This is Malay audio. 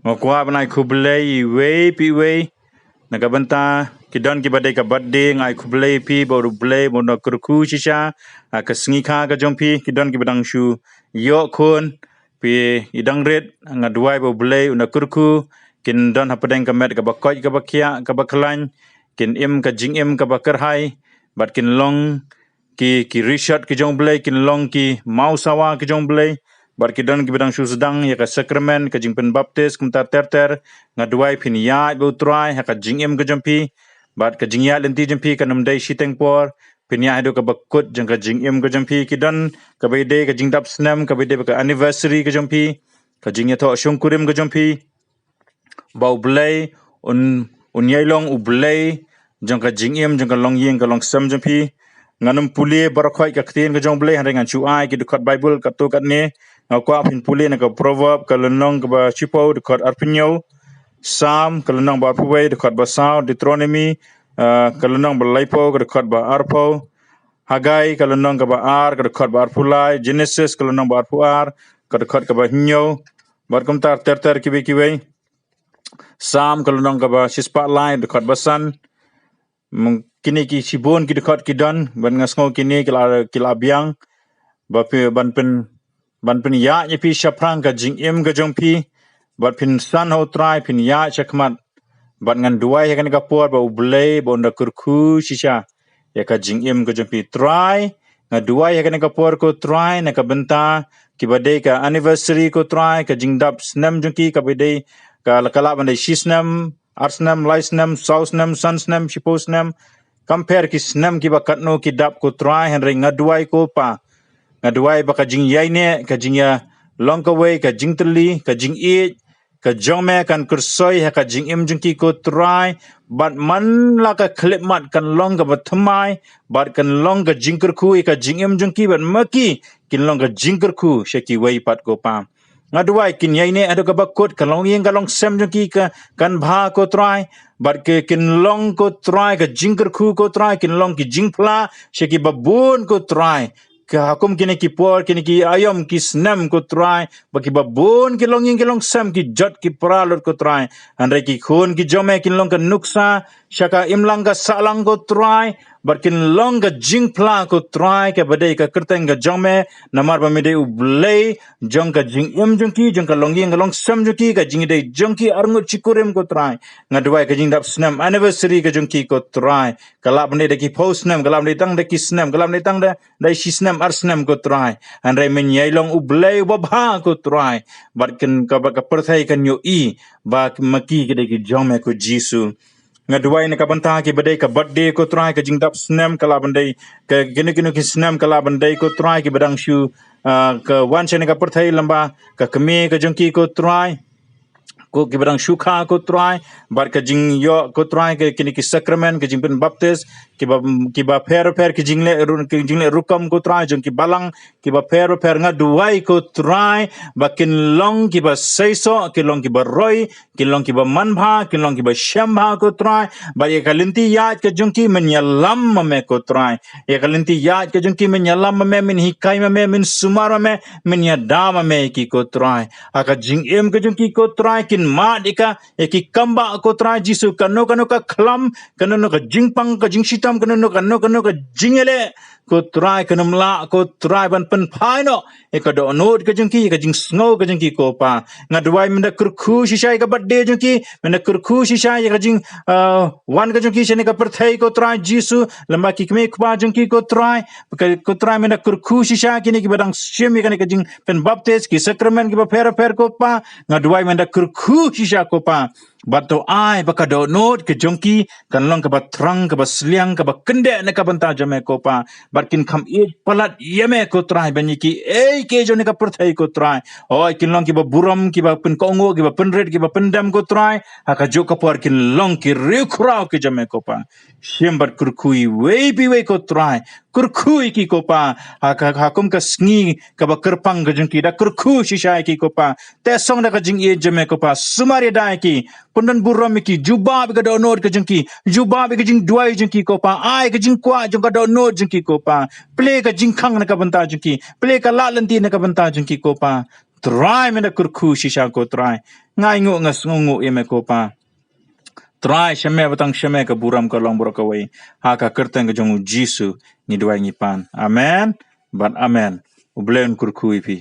Ngokwa banai kublei we pi we na kabanta kidon ki badai ka badde ngai kublei pi boru blei bono kurku shisha ka sngi kha ka jompi kidon ki badang shu yo khon pi idang red ngaduai bo blei una kurku kin don hapadeng ka met ka bakoi ka bakia ka baklan kin im ka jing im ka bakarhai bat kin long ki rishat ki jong blei kin long ki mausawa ki jong blei bar ki don ki bidang shu sedang ya ka sakramen ka jing pen baptis kum ta ter ngaduai phin ya bo trai ha ka jing im ka jompi bat ka jing ya lenti jompi ka namdai shiteng por phin ya do ka bakut jang ka jing im ka jompi ki don ka bede ka jing dap snam ka bede ka anniversary ka jompi ka jing ya tho shung kurim ka jompi bau blei un yailong u blei jang ka jing im jang ka long yeng ka long sam jompi nganum puli barakhoi ka ktin ka jong blei hangai ngan chu ai ki dukhat bible ka to kat ne ngakwa phin puli na ka proverb ka lenong ka ba chipo dukhat arpinyo Psalm kalenong ba puwei dekat ba sao Deuteronomy kalenong ba laipo dekat ba arpo Hagai kalenong ka ba ar dekat ba arpulai Genesis kalenong ba arpuar dekat ka ba hinyo barkum tar ter kiwe Psalm kalenong ka ba sispa lai dekat ba san kini ki sibon ki dekat kidan ban ngasngo kini kila biang ba ban pen ya nyepi shaprang ka jingim ka jongpi bat pin san ho try pin ya chakmat bat ngan duai ya kan ka por ba ublei ba onda kurku shisha ya ka jingim ka jompi try nga duai ya kan ka por ko try na ka benta ki bade ka anniversary ko try ka jingdap snam jongki ka bade ka lakala bandai shisnam arsnam laisnam sausnam sansnam shiposnam compare ki snam ki bakatno ki dap ko try han ring nga duai ko pa nga duai ba ka jing yai ne ka jing ya long ka way ka jing tli ka jing e ka jome kan kursoi ha ka jing im jingki ko try bat man la ka clip mat kan long ka batmai bat kan long ka jingker ku ka jing im jingki bat maki kin long ka jingker ku sheki wei pat ko pa ngaduai kin yai ne ado ka bakut kan long yeng ka long sem jingki ka kan bha ko try bat ke kin long ko try ka jingker ku ko try kin long ki jingpla sheki babun ko try ka hakum kini ki por kini ki ayam ki snam ko try baki babon ki long sam ki jot ki pralot ko try andre ki khun ki jome ki long ka nuksa shaka imlang ka salang ko try barkin long ka jingpla ko try ka badai ka kerteng ka jome namar ba mede ublei jong ka jing im jongki jong ka long sam jongki ka jing dei jongki arngut chikurim ko try ngadwai ka jing dap snam anniversary ka jongki ko try kala bende de ki post nam kala bende tang de ki snam kala bende tang de dai shisnam arsnam ko try andre men yailong ublei babha ko try barkin ka ba ka perthai kan yo I ba maki ke de ki jome ko jisu ngaduai na kabanta ki badai ka birthday ko try ka jingdap snam kala bandai ka gini ki snam kala bandai ko try ki badang shu ka wan chene ka perthai lamba ka keme ka jongki ko try ko ki badang shukha ko try bar ka jing yo ko try ka kini ki sacrament ka jingpen baptis ki ba per ki jingle rukam ko try jong ki balang ki ba per nga duai ko try bakin long ki ba seiso ki long ki ba roi ki long ki ba manbha ki long ki ba shambha ko try ba ye kalinti ya ka jong ki menyalam me ko try ye kalinti ya ka jong ki menyalam me min hikai me min sumar me min yadama me ki ko try aka jing em ka jong ki ko try kin ma dika ki kamba ko try jisu kano ka khlam kano ka jingpang ka jingshitam kano ka jingele ko try kanamla ko try ban pen phaino ka do nod ka jingki ka jing snow ka jingki ko pa ngadwai minda kurkhu shishai ka birthday jingki minda kurkhu shishai ka jing wan ka jingki shene ka perthai ko try jisu lamba ki kme kwa jingki ko try minda kurkhu shisha kini ki badang shemi ka jing pen baptis ki sacrament ki ba per ko pa ngadwai minda kurkhu shisha ko pa bato ai baka do not ke jongki kan long ka batrang ka basliang ka bakende ne ka banta jame ko pa barkin kham e palat yeme ko trai baniki e ke jone ka perthai ko trai oi kin long ki ba buram ki ba pen kongo ki ba pen red ki ba pendam ko trai haka jo ka por kin long ki rekrau ke jame ko pa shembar kurkui we ko trai kurkui ki ko pa hakum ka sngi ka ba kerpang ka jongki da kurku shisha ki ko pa te song da ka jing e jame ko pa sumari dai ki pundan buram ki juba ka do nod ka jingki juba ka jing duai jingki ko pa ai ka jing kwa jong ka do nod jingki ko pa play ka jing khang na ka banta jingki play ka la lanti na ka banta jingki ko pa try mena kurku shisha ko try ngai ngu ime ko pa try shame batang shame ka buram ka long borok away ha ka kerteng ka jongu jisu ni duai ngi pan amen ban amen ublen kurku ipi